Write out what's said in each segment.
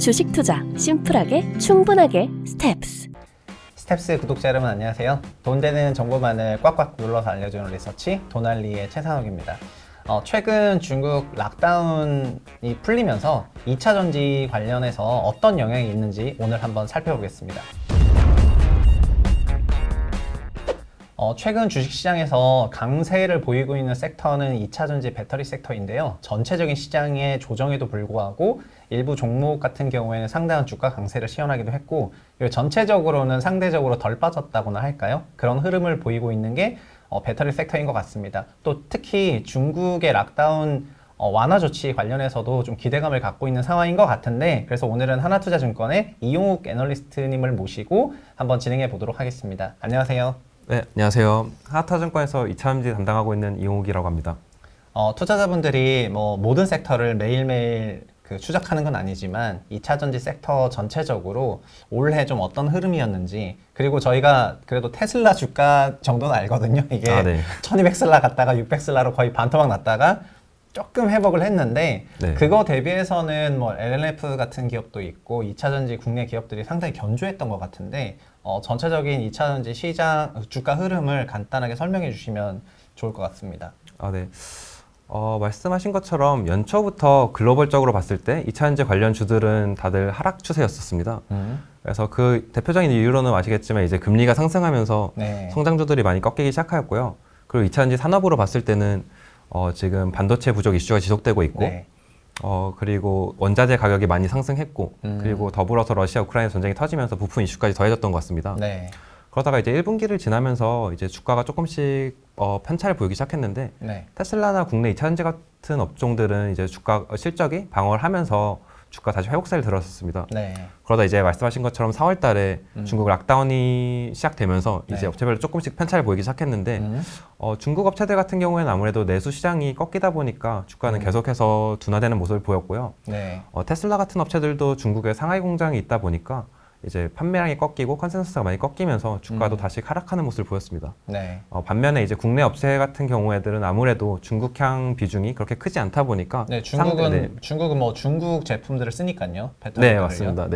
주식 투자 심플하게 충분하게 스텝스. 스텝스 구독자 여러분 안녕하세요. 돈 되는 정보만을 꽉꽉 눌러서 알려주는 리서치 돈알리의 최상욱입니다. 최근 중국 락다운이 풀리면서 2차 전지 관련해서 어떤 영향이 있는지 오늘 한번 살펴보겠습니다. 최근 주식시장에서 강세를 보이고 있는 섹터는 2차 전지 배터리 섹터인데요. 전체적인 시장의 조정에도 불구하고 일부 종목 같은 경우에는 상당한 주가 강세를 시현하기도 했고, 그리고 전체적으로는 상대적으로 덜 빠졌다고나 할까요? 그런 흐름을 보이고 있는 게 배터리 섹터인 것 같습니다. 또 특히 중국의 락다운 완화 조치 관련해서도 좀 기대감을 갖고 있는 상황인 것 같은데, 그래서 오늘은 하나투자증권의 이용욱 애널리스트님을 모시고 한번 진행해 보도록 하겠습니다. 안녕하세요. 네, 안녕하세요. 하나투자증권에서 2차 전지 담당하고 있는 이용욱이라고 합니다. 투자자분들이 뭐 모든 섹터를 매일매일 추적하는 건 아니지만 2차 전지 섹터 전체적으로 올해 좀 어떤 흐름이었는지, 그리고 저희가 그래도 테슬라 주가 정도는 알거든요. 이게 1200슬라 갔다가 600슬라로 거의 반토막 났다가 조금 회복을 했는데, 네. 그거 대비해서는 뭐 LNF 같은 기업도 있고 2차 전지 국내 기업들이 상당히 견조했던 것 같은데, 전체적인 2차 전지 시장 주가 흐름을 간단하게 설명해 주시면 좋을 것 같습니다. 네. 말씀하신 것처럼 연초부터 글로벌적으로 봤을 때 2차 전지 관련 주들은 다들 하락 추세였었습니다. 그래서 그 대표적인 이유로는 아시겠지만 이제 금리가 상승하면서 성장주들이 많이 꺾이기 시작하였고요. 그리고 2차 전지 산업으로 봤을 때는 지금 반도체 부족 이슈가 지속되고 있고, 그리고 원자재 가격이 많이 상승했고, 그리고 더불어서 러시아 우크라이나 전쟁이 터지면서 부품 이슈까지 더해졌던 것 같습니다. 그러다가 이제 1분기를 지나면서 이제 주가가 조금씩 편차를 보이기 시작했는데, 테슬라나 국내 2차 전지 같은 업종들은 이제 주가 실적이 방어를 하면서 주가 다시 회복세를 들었었습니다. 그러다 이제 말씀하신 것처럼 4월 달에 중국 락다운이 시작되면서 이제 업체별로 조금씩 편차를 보이기 시작했는데, 중국 업체들 같은 경우에는 아무래도 내수 시장이 꺾이다 보니까 주가는 계속해서 둔화되는 모습을 보였고요. 테슬라 같은 업체들도 중국에 상하이 공장이 있다 보니까 이제 판매량이 꺾이고 컨센서스가 많이 꺾이면서 주가도 다시 하락하는 모습을 보였습니다. 반면에 이제 국내 업체 같은 경우에들은 아무래도 중국향 비중이 그렇게 크지 않다 보니까 중국은 뭐 중국 제품들을 쓰니까요. 배터리를요. 네, 맞습니다.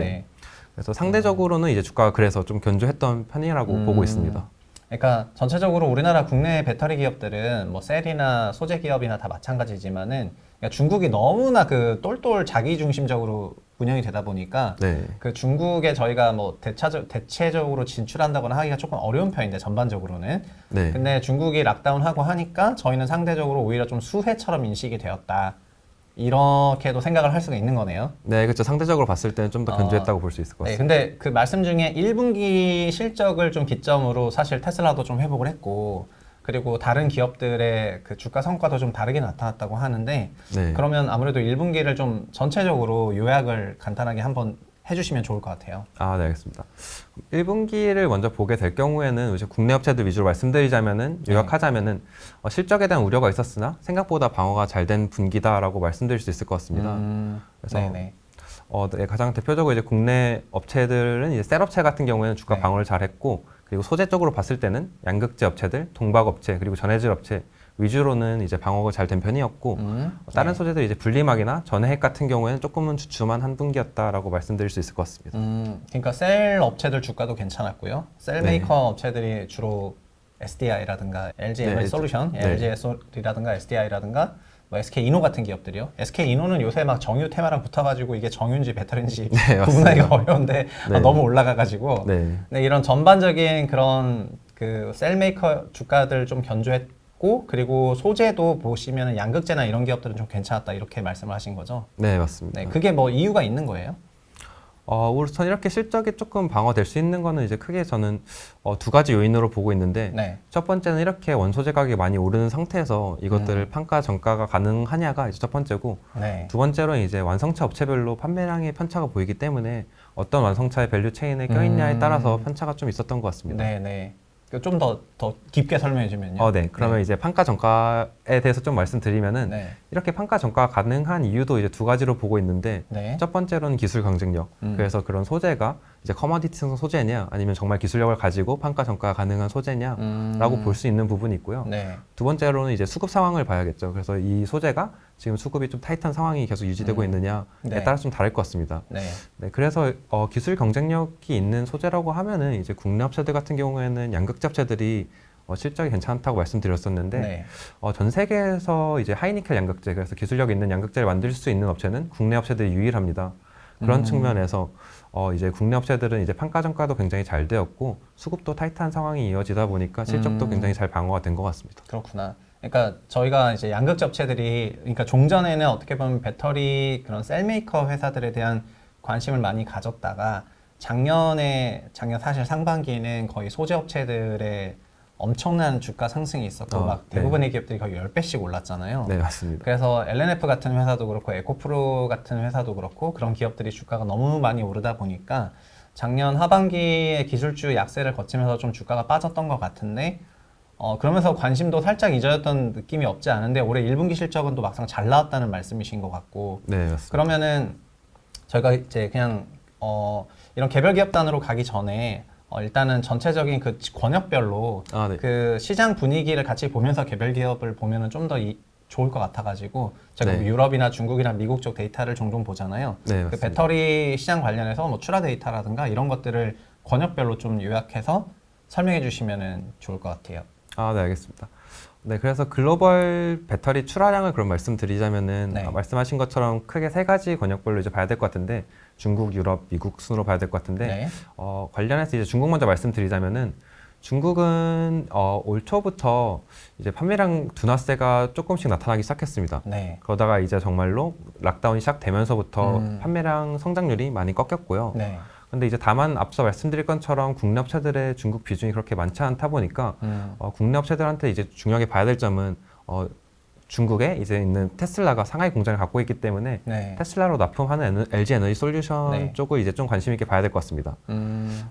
그래서 상대적으로는 이제 주가가 그래서 좀 견조했던 편이라고 보고 있습니다. 그러니까 전체적으로 우리나라 국내 배터리 기업들은 뭐 셀이나 소재 기업이나 다 마찬가지지만은, 그러니까 중국이 너무나 똘똘 자기 중심적으로 운영이 되다 보니까 중국에 저희가 뭐 대체적으로 진출한다거나 하기가 조금 어려운 편인데, 전반적으로는. 근데 중국이 락다운하고 하니까 저희는 상대적으로 오히려 좀 수혜처럼 인식이 되었다, 이렇게도 생각을 할 수가 있는 거네요. 네, 그렇죠. 상대적으로 봤을 때는 좀 더 견조했다고 볼 수 있을 것 같습니다. 근데 그 말씀 중에 1분기 실적을 좀 기점으로 사실 테슬라도 좀 회복을 했고, 그리고 다른 기업들의 그 주가 성과도 좀 다르게 나타났다고 하는데, 그러면 아무래도 1분기를 좀 전체적으로 요약을 간단하게 한번 해주시면 좋을 것 같아요. 네, 알겠습니다. 1분기를 먼저 보게 될 경우에는 이제 국내 업체들 위주로 말씀드리자면은, 요약하자면은 실적에 대한 우려가 있었으나 생각보다 방어가 잘 된 분기다라고 말씀드릴 수 있을 것 같습니다. 그래서 가장 대표적으로 이제 국내 업체들은 이제 셀 업체 같은 경우에는 주가 방어를 잘했고, 그리고 소재 쪽으로 봤을 때는 양극재 업체들, 동박 업체, 그리고 전해질 업체 위주로는 이제 방어가 잘 된 편이었고, 다른 소재들 이제 분리막이나 전해핵 같은 경우에는 조금은 주춤한 한 분기였다라고 말씀드릴 수 있을 것 같습니다. 그러니까 셀 업체들 주가도 괜찮았고요. 셀 메이커 업체들이 주로 SDI라든가 LG 에너지 솔루션, LG에솔이라든가 SDI라든가 뭐 SK 이노 같은 기업들이요. SK 이노는 요새 막 정유 테마랑 붙어가지고 이게 정유인지 배터리인지 구분하기가 어려운데 너무 올라가가지고, 이런 전반적인 그런 그 셀 메이커 주가들 좀 견조했고, 그리고 소재도 보시면 양극재나 이런 기업들은 좀 괜찮았다, 이렇게 말씀을 하신 거죠? 네, 맞습니다. 그게 뭐 이유가 있는 거예요? 우선 이렇게 실적이 조금 방어될 수 있는 거는 이제 크게 저는 두 가지 요인으로 보고 있는데, 첫 번째는 이렇게 원소재 가격이 많이 오르는 상태에서 이것들을 판가 전가가 가능하냐가 이제 첫 번째고, 두 번째로는 이제 완성차 업체별로 판매량의 편차가 보이기 때문에 어떤 완성차의 밸류 체인에 껴있냐에 따라서 편차가 좀 있었던 것 같습니다. 좀 더 깊게 설명해 주면요. 그러면 이제 판가 전가에 대해서 좀 말씀드리면은, 이렇게 판가 전가가 가능한 이유도 이제 두 가지로 보고 있는데, 첫 번째로는 기술 경쟁력. 그래서 그런 소재가 이제 커머디티성 소재냐, 아니면 정말 기술력을 가지고 판가 전가가 가능한 소재냐라고 볼 수 있는 부분이 있고요. 두 번째로는 이제 수급 상황을 봐야겠죠. 그래서 이 소재가 지금 수급이 좀 타이트한 상황이 계속 유지되고 있느냐에 네. 따라 좀 다를 것 같습니다. 네. 네, 그래서 기술 경쟁력이 있는 소재라고 하면은 이제 국내 업체들 같은 경우에는 양극재 업체들이 실적이 괜찮다고 말씀드렸었는데 네. 전 세계에서 이제 하이니켈 양극재, 그래서 기술력 있는 양극재를 만들 수 있는 업체는 국내 업체들이 유일합니다. 그런 측면에서 이제 국내 업체들은 이제 판가점가도 굉장히 잘 되었고 수급도 타이트한 상황이 이어지다 보니까 실적도 굉장히 잘 방어가 된 것 같습니다. 그렇구나. 그러니까 저희가 이제 양극재 업체들이 그러니까 종전에는 어떻게 보면 배터리 그런 셀메이커 회사들에 대한 관심을 많이 가졌다가 작년 사실 상반기에는 거의 소재 업체들의 엄청난 주가 상승이 있었고 막 대부분의 기업들이 거의 10배씩 올랐잖아요. 네, 맞습니다. 그래서 LNF 같은 회사도 그렇고 에코프로 같은 회사도 그렇고 그런 기업들이 주가가 너무 많이 오르다 보니까 작년 하반기에 기술주 약세를 거치면서 좀 주가가 빠졌던 것 같은데 그러면서 관심도 살짝 잊어졌던 느낌이 없지 않은데 올해 1분기 실적은 또 막상 잘 나왔다는 말씀이신 것 같고 네, 맞습니다. 그러면은 저희가 이제 그냥 이런 개별 기업단으로 가기 전에 일단은 전체적인 그 권역별로 네. 그 시장 분위기를 같이 보면서 개별 기업을 보면은 좀 더 좋을 것 같아가지고 제가 네. 뭐 유럽이나 중국이나 미국 쪽 데이터를 종종 보잖아요. 네, 그 맞습니다. 배터리 시장 관련해서 뭐 출하 데이터라든가 이런 것들을 권역별로 좀 요약해서 설명해 주시면은 좋을 것 같아요. 네, 알겠습니다. 네, 그래서 글로벌 배터리 출하량을 그럼 말씀드리자면은 네. 말씀하신 것처럼 크게 세 가지 권역별로 이제 봐야 될 것 같은데 중국, 유럽, 미국 순으로 봐야 될 것 같은데 네. 관련해서 이제 중국 먼저 말씀드리자면은 중국은 올 초부터 이제 판매량 둔화세가 조금씩 나타나기 시작했습니다. 네. 그러다가 이제 정말로 락다운이 시작되면서부터 판매량 성장률이 많이 꺾였고요. 네. 근데 이제 다만 앞서 말씀드릴 것처럼 국내 업체들의 중국 비중이 그렇게 많지 않다 보니까 국내 업체들한테 이제 중요하게 봐야 될 점은 중국에 이제 있는 테슬라가 상하이 공장을 갖고 있기 때문에 네. 테슬라로 납품하는 LG 에너지 솔루션 네. 쪽을 이제 좀 관심 있게 봐야 될 것 같습니다.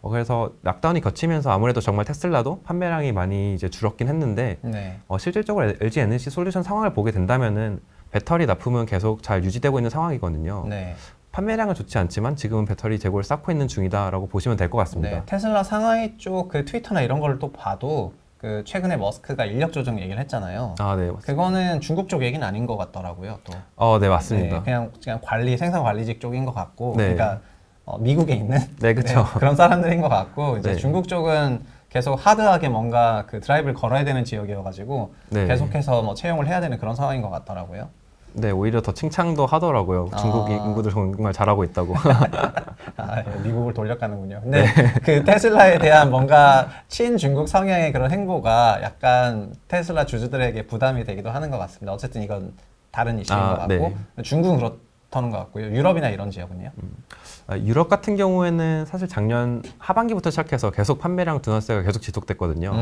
그래서 락다운이 거치면서 아무래도 정말 테슬라도 판매량이 많이 이제 줄었긴 했는데 네. 실질적으로 LG 에너지 솔루션 상황을 보게 된다면은 배터리 납품은 계속 잘 유지되고 있는 상황이거든요. 네. 판매량은 좋지 않지만 지금은 배터리 재고를 쌓고 있는 중이다라고 보시면 될 것 같습니다. 네. 테슬라 상하이 쪽 그 트위터나 이런 걸 또 봐도 그 최근에 머스크가 인력 조정 얘기를 했잖아요. 네, 맞습니다. 그거는 중국 쪽 얘기는 아닌 것 같더라고요. 또. 네, 맞습니다. 네, 그냥 생산 관리직 쪽인 것 같고, 네. 그러니까 미국에 있는 네, 그렇죠. 그런 사람들인 것 같고, 이제 네. 중국 쪽은 계속 하드하게 뭔가 그 드라이브를 걸어야 되는 지역이어가지고 네. 계속해서 뭐 채용을 해야 되는 그런 상황인 것 같더라고요. 네, 오히려 더 칭찬도 하더라고요. 중국 인구들 정말 잘하고 있다고. 미국을 돌려가는군요. 근데 그 테슬라에 대한 뭔가 친중국 성향의 그런 행보가 약간 테슬라 주주들에게 부담이 되기도 하는 것 같습니다. 어쨌든 이건 다른 이슈인 것 같고 네. 중국은 그렇다는 것 같고요. 유럽이나 이런 지역은요? 유럽 같은 경우에는 사실 작년 하반기부터 시작해서 계속 판매량 둔화세가 계속 지속됐거든요.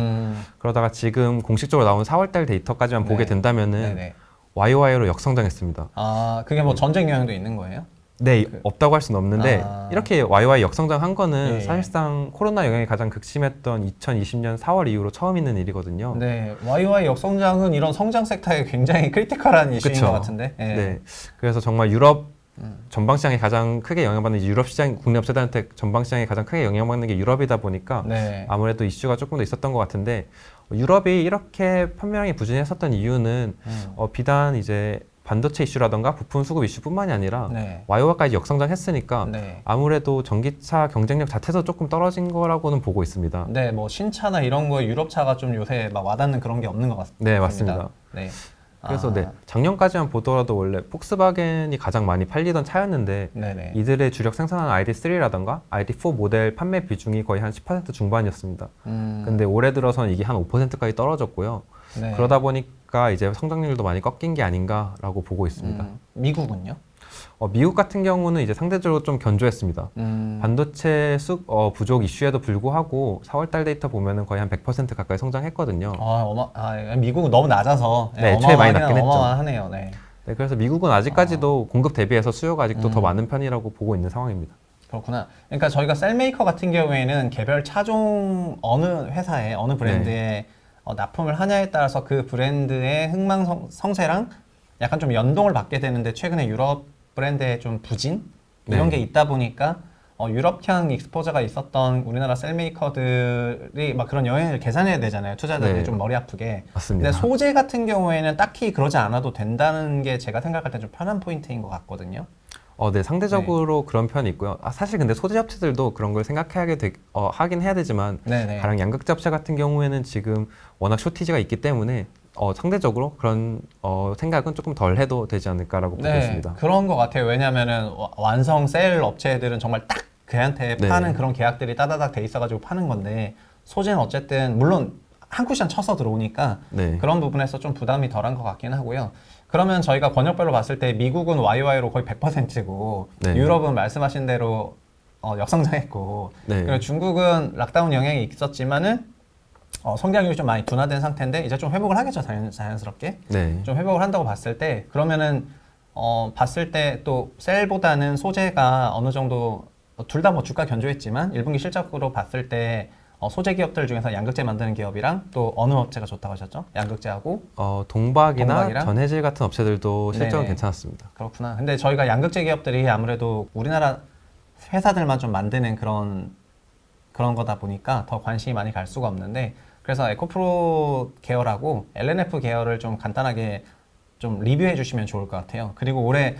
그러다가 지금 공식적으로 나온 4월달 데이터까지만 보게 된다면은 네네. YOY로 역성장했습니다. 그게 뭐 전쟁 영향도 있는 거예요? 네, 없다고 할 수는 없는데 이렇게 YOY 역성장한 거는 예. 사실상 코로나 영향이 가장 극심했던 2020년 4월 이후로 처음 있는 일이거든요. 네, YY 역성장은 이런 성장 섹터에 굉장히 크리티컬한 이슈인 그쵸. 것 같은데. 예. 네, 그래서 정말 유럽 전방 시장에 가장 크게 영향받는 유럽 시장 국내 업체들한테 전방 시장에 가장 크게 영향받는 게 유럽이다 보니까 네. 아무래도 이슈가 조금 더 있었던 것 같은데 유럽이 이렇게 판매량이 부진했었던 이유는 비단 이제 반도체 이슈라던가 부품 수급 이슈뿐만이 아니라 네. YOY까지 역성장했으니까 네. 아무래도 전기차 경쟁력 자체도 조금 떨어진 거라고는 보고 있습니다. 네, 뭐 신차나 이런 거에 유럽차가 좀 요새 막 와닿는 그런 게 없는 것 같습니다. 네, 맞습니다. 네. 그래서 작년까지만 보더라도 원래 폭스바겐이 가장 많이 팔리던 차였는데 네네. 이들의 주력 생산하는 ID3라던가 ID4 모델 판매 비중이 거의 한 10% 중반이었습니다. 근데 올해 들어서는 이게 한 5%까지 떨어졌고요. 네. 그러다 보니까 이제 성장률도 많이 꺾인 게 아닌가라고 보고 있습니다. 미국은요? 미국 같은 경우는 이제 상대적으로 좀 견조했습니다. 반도체 부족 이슈에도 불구하고 4월달 데이터 보면은 거의 한 100% 가까이 성장했거든요. 미국은 너무 낮아서 네, 애초에 많이 낮긴 했죠. 어마어마하네요. 네. 네, 그래서 미국은 아직까지도 공급 대비해서 수요가 아직도 더 많은 편이라고 보고 있는 상황입니다. 그렇구나. 그러니까 저희가 셀메이커 같은 경우에는 개별 차종 어느 회사에 어느 브랜드에 납품을 하냐에 따라서 그 브랜드의 성세랑 약간 좀 연동을 받게 되는데 최근에 유럽 브랜드의 좀 부진 이런 게 있다 보니까 유럽향 익스포저가 있었던 우리나라 셀메이커들이 막 그런 영향을 계산해야 되잖아요. 투자자들이 네. 좀 머리 아프게. 맞습니다. 근데 소재 같은 경우에는 딱히 그러지 않아도 된다는 게 제가 생각할 때 좀 편한 포인트인 것 같거든요. 네, 상대적으로 그런 편이 있고요. 사실 근데 소재 업체들도 그런 걸 하긴 해야 되지만 네네. 가령 양극재 업체 같은 경우에는 지금 워낙 쇼티지가 있기 때문에 상대적으로 그런 생각은 조금 덜 해도 되지 않을까라고 보고 있습니다. 그런 것 같아요. 왜냐면은 완성 셀 업체들은 정말 딱 걔한테 네. 파는 그런 계약들이 따다닥 돼 있어가지고 파는 건데 소재는 어쨌든 물론 한 쿠션 쳐서 들어오니까 네. 그런 부분에서 좀 부담이 덜한 것 같긴 하고요. 그러면 저희가 권역별로 봤을 때 미국은 YY로 거의 100%고 네. 유럽은 말씀하신 대로 역성장했고 네. 그리고 중국은 락다운 영향이 있었지만은 성장률이 좀 많이 둔화된 상태인데 이제 좀 회복을 하겠죠. 자연스럽게. 네. 좀 회복을 한다고 봤을 때 그러면은 봤을 때 또 셀보다는 소재가 어느 정도 둘 다 뭐 주가 견조했지만 1분기 실적으로 봤을 때 소재 기업들 중에서 양극재 만드는 기업이랑 또 어느 업체가 좋다고 하셨죠? 양극재하고 동박이나 동박이랑? 전해질 같은 업체들도 실적은 네네. 괜찮았습니다. 그렇구나. 근데 저희가 양극재 기업들이 아무래도 우리나라 회사들만 좀 만드는 그런 거다 보니까 더 관심이 많이 갈 수가 없는데 그래서 에코프로 계열하고 LNF 계열을 좀 간단하게 좀 리뷰해 주시면 좋을 것 같아요. 그리고 올해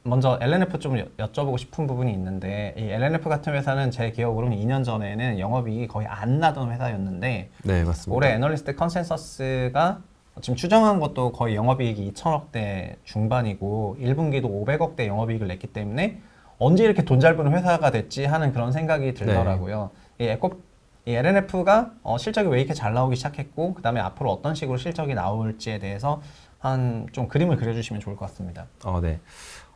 먼저 LNF 좀 여쭤보고 싶은 부분이 있는데 이 LNF 같은 회사는 제 기억으로는 2년 전에는 영업이익이 거의 안 나던 회사였는데 네, 맞습니다. 올해 애널리스트 컨센서스가 지금 추정한 것도 거의 영업이익이 2천억대 중반이고 1분기도 500억대 영업이익을 냈기 때문에 언제 이렇게 돈 잘 버는 회사가 됐지 하는 그런 생각이 들더라고요. 이 LNF가 실적이 왜 이렇게 잘 나오기 시작했고 그 다음에 앞으로 어떤 식으로 실적이 나올지에 대해서 한 좀 그림을 그려주시면 좋을 것 같습니다. 네.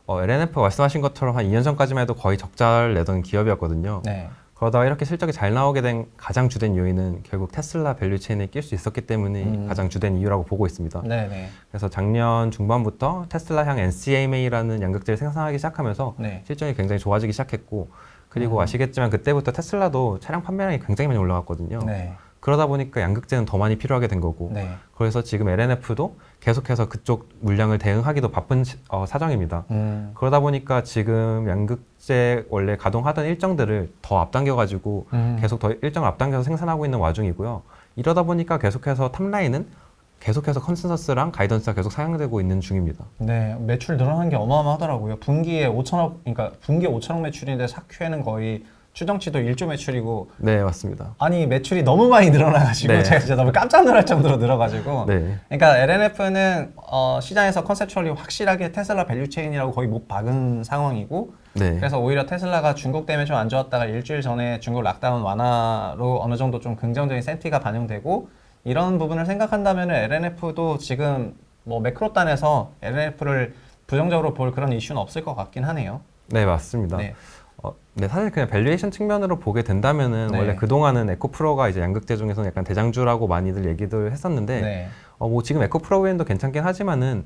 LNF 말씀하신 것처럼 한 2년 전까지만 해도 거의 적자를 내던 기업이었거든요. 네. 그러다가 이렇게 실적이 잘 나오게 된 가장 주된 요인은 결국 테슬라 밸류체인에 낄 수 있었기 때문에 가장 주된 이유라고 보고 있습니다. 네네. 그래서 작년 중반부터 테슬라향 NCMA라는 양극재를 생산하기 시작하면서 네. 실적이 굉장히 좋아지기 시작했고 그리고 아시겠지만 그때부터 테슬라도 차량 판매량이 굉장히 많이 올라갔거든요. 네. 그러다 보니까 양극재는 더 많이 필요하게 된 거고 네. 그래서 지금 LNF도 계속해서 그쪽 물량을 대응하기도 바쁜 사정입니다. 그러다 보니까 지금 양극재 원래 가동하던 일정들을 더 앞당겨가지고 계속 더 일정을 앞당겨서 생산하고 있는 와중이고요. 이러다 보니까 계속해서 탑라인은 계속해서 컨센서스랑 가이던스가 계속 상향되고 있는 중입니다. 네, 매출 늘어난 게 어마어마하더라고요. 분기에 5천억, 그러니까 분기에 5천억 매출인데 4Q에는 거의 추정치도 1조 매출이고 네, 맞습니다. 아니 매출이 너무 많이 늘어나가지고 네. 제가 진짜 너무 깜짝 놀랄 정도로 늘어가지고 네. 그러니까 LNF는 시장에서 컨셉추얼리 확실하게 테슬라 밸류체인이라고 거의 못 박은 상황이고 네. 그래서 오히려 테슬라가 중국 때문에 좀 안 좋았다가 일주일 전에 중국 락다운 완화로 어느 정도 좀 긍정적인 센티가 반영되고 이런 부분을 생각한다면 LNF도 지금 뭐 매크로 단에서 LNF를 부정적으로 볼 그런 이슈는 없을 것 같긴 하네요. 네, 맞습니다. 네. 네, 사실 그냥 밸류에이션 측면으로 보게 된다면은 네. 원래 그동안은 에코프로가 이제 양극재 중에서는 약간 대장주라고 많이들 얘기들 했었는데 네. 뭐 지금 에코프로 외에도 괜찮긴 하지만은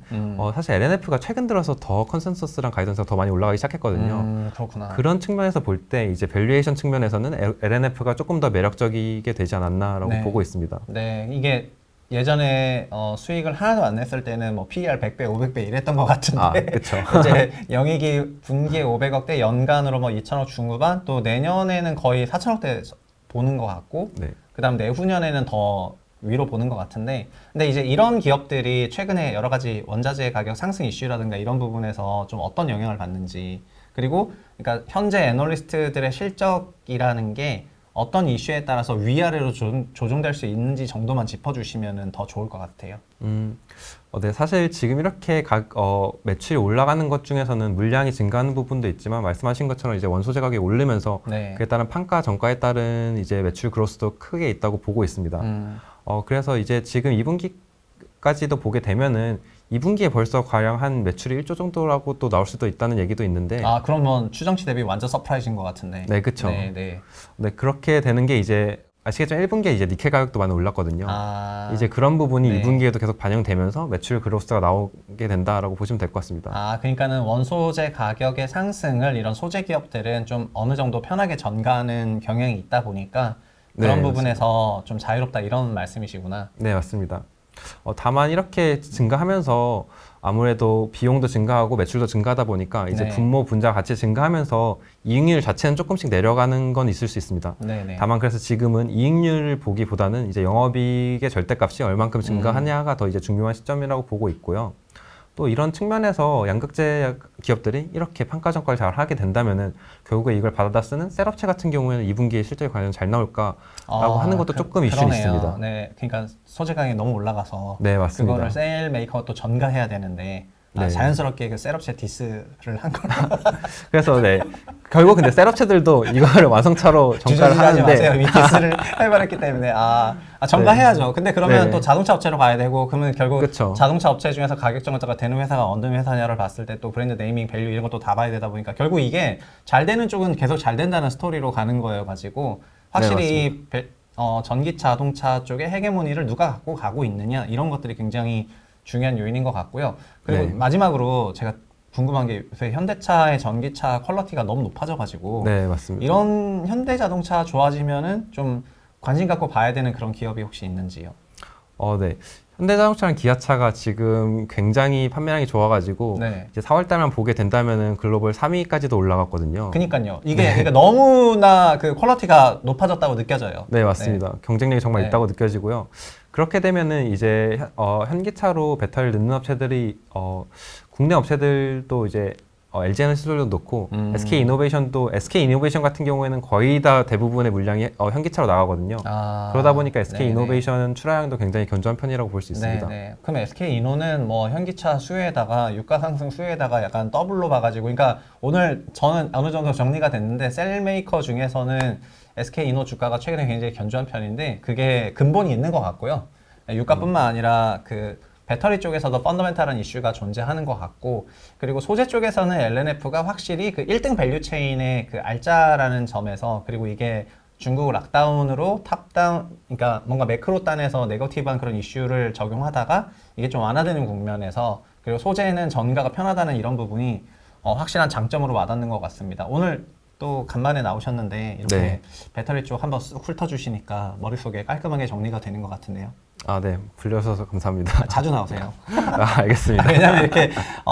사실 LNF가 최근 들어서 더 컨센서스랑 가이던스가 더 많이 올라가기 시작했거든요. 그렇구나. 그런 측면에서 볼 때 이제 밸류에이션 측면에서는 LNF가 조금 더 매력적이게 되지 않았나라고 네. 보고 있습니다. 네, 이게 예전에 수익을 하나도 안 냈을 때는 뭐 PER 100배, 500배 이랬던 것 같은데 그렇죠. 이제 영익이 분기에 500억대, 연간으로 뭐 2천억 중후반, 또 내년에는 거의 4천억대 보는 것 같고 네. 그다음 내후년에는 더 위로 보는 것 같은데 근데 이제 이런 기업들이 최근에 여러 가지 원자재 가격 상승 이슈라든가 이런 부분에서 좀 어떤 영향을 받는지 그리고 그러니까 현재 애널리스트들의 실적이라는 게 어떤 이슈에 따라서 위아래로 조정될 수 있는지 정도만 짚어주시면 더 좋을 것 같아요. 네, 사실 지금 이렇게 매출이 올라가는 것 중에서는 물량이 증가하는 부분도 있지만 말씀하신 것처럼 이제 원소재 가격이 오르면서 네. 그에 따른 판가 정가에 따른 이제 매출 그로스도 크게 있다고 보고 있습니다. 그래서 이제 지금 2분기까지도 보게 되면은 2분기에 벌써 가량 한 매출이 1조 정도라고 또 나올 수도 있다는 얘기도 있는데 그러면 추정치 대비 완전 서프라이즈인 것 같은데. 네, 그렇죠. 네, 네. 네, 그렇게 되는 게 이제 아시겠지만 1분기에 이제 니켈 가격도 많이 올랐거든요. 이제 그런 부분이 네. 2분기에도 계속 반영되면서 매출 그로스가 나오게 된다라고 보시면 될 것 같습니다. 그러니까는 원소재 가격의 상승을 이런 소재 기업들은 좀 어느 정도 편하게 전가하는 경향이 있다 보니까 그런 네, 부분에서 좀 자유롭다 이런 말씀이시구나. 네, 맞습니다. 다만 이렇게 증가하면서 아무래도 비용도 증가하고 매출도 증가하다 보니까 이제 네. 분모 분자 같이 증가하면서 이익률 자체는 조금씩 내려가는 건 있을 수 있습니다. 네네. 다만 그래서 지금은 이익률을 보기보다는 이제 영업이익의 절대값이 얼만큼 증가하냐가 더 이제 중요한 시점이라고 보고 있고요. 또 이런 측면에서 양극재 기업들이 이렇게 판가점가를 잘 하게 된다면은 결국에 이걸 받아다 쓰는 셀업체 같은 경우에는 2분기에 실적이 과연 잘 나올까라고 하는 것도 조금 이슈는 그러네요. 있습니다. 네, 그러니까 소재 가격이 너무 올라가서 네, 맞습니다. 그거를 셀 메이커가 또 전가해야 되는데 네. 자연스럽게 그 셋업체 디스를 한 걸로 그래서 네, 결국 근데 셀업체들도 이거를 완성차로 정가를 주저하지 마세요. 하는데 이 디스를 해버렸기 때문에 전가해야죠. 근데 그러면 네. 또 자동차 업체로 가야 되고 그러면 결국 그쵸. 자동차 업체 중에서 가격 정가가 되는 회사가 어느 회사냐를 봤을 때 또 브랜드 네이밍 밸류 이런 것도 다 봐야 되다 보니까 결국 이게 잘 되는 쪽은 계속 잘 된다는 스토리로 가는 거예요 가지고 확실히 전기 자동차 쪽의 헤게모니를 누가 갖고 가고 있느냐 이런 것들이 굉장히 중요한 요인인 것 같고요. 그리고 네. 마지막으로 제가 궁금한 게 요새 현대차의 전기차 퀄리티가 너무 높아져가지고 네, 맞습니다. 이런 현대자동차 좋아지면은 좀 관심 갖고 봐야 되는 그런 기업이 혹시 있는지요? 네. 현대자동차랑 기아차가 지금 굉장히 판매량이 좋아가지고 네. 이제 4월 달만 보게 된다면은 글로벌 3위까지도 올라갔거든요. 그니까요. 이게 그러니까 너무나 그 퀄리티가 높아졌다고 느껴져요. 네, 맞습니다. 경쟁력이 정말 네. 있다고 느껴지고요. 그렇게 되면은 이제 현기차로 배터리를 넣는 업체들이 국내 업체들도 이제 LG 에너지솔도 넣고 SK 이노베이션 같은 경우에는 거의 다 대부분의 물량이 현기차로 나가거든요. 그러다 보니까 SK 네네. 이노베이션 출하량도 굉장히 견조한 편이라고 볼 수 있습니다. 네. 그럼 SK 이노는 뭐 현기차 수요에다가 유가 상승 수요에다가 약간 더블로 봐가지고, 그러니까 오늘 저는 어느 정도 정리가 됐는데 셀 메이커 중에서는 SK 이노 주가가 최근에 굉장히 견조한 편인데 그게 근본이 있는 것 같고요. 유가뿐만 아니라 그 배터리 쪽에서도 펀더멘탈한 이슈가 존재하는 것 같고, 그리고 소재 쪽에서는 LNF가 확실히 그 1등 밸류 체인의 그 알짜라는 점에서, 그리고 이게 중국 락다운으로 탑다운, 그러니까 뭔가 매크로 단에서 네거티브한 그런 이슈를 적용하다가 이게 좀 완화되는 국면에서, 그리고 소재는 전가가 편하다는 이런 부분이 확실한 장점으로 와닿는 것 같습니다. 오늘 또 간만에 나오셨는데 이렇게 네. 배터리 쪽 한번 쑥 훑어주시니까 머릿속에 깔끔하게 정리가 되는 것 같은데요. 네. 불려주셔서 감사합니다. 자주 나오세요. 알겠습니다. 왜냐면 이렇게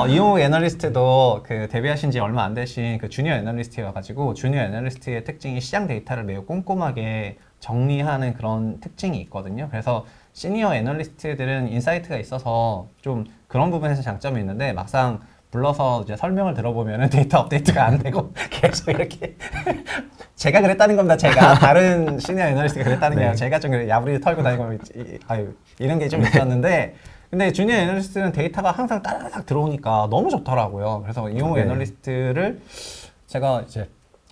이용욱 애널리스트도 그 데뷔하신 지 얼마 안 되신 그 주니어 애널리스트여가지고, 주니어 애널리스트의 특징이 시장 데이터를 매우 꼼꼼하게 정리하는 그런 특징이 있거든요. 그래서 시니어 애널리스트들은 인사이트가 있어서 좀 그런 부분에서 장점이 있는데, 막상 불러서 이제 설명을 들어보면은 데이터 업데이트가 안 되고 계속 이렇게 제가 그랬다는 겁니다. 제가 다른 시니어 애널리스트가 그랬다는 게 아니라 제가 좀 야부리 털고 다니고 이런 게 좀 있었는데, 근데 주니어 애널리스트는 데이터가 항상 따라닥 들어오니까 너무 좋더라고요. 그래서 이용우 애널리스트를 제가 이제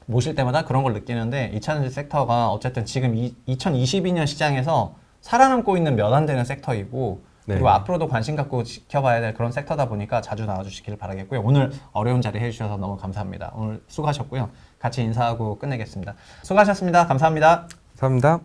모실 때마다 그런 걸 느끼는데, 2차전지 섹터가 어쨌든 지금 2022년 시장에서 살아남고 있는 몇 안 되는 섹터이고, 그리고 앞으로도 관심 갖고 지켜봐야 될 그런 섹터다 보니까 자주 나와주시길 바라겠고요. 오늘 어려운 자리 해주셔서 너무 감사합니다. 오늘 수고하셨고요. 같이 인사하고 끝내겠습니다. 수고하셨습니다. 감사합니다. 감사합니다.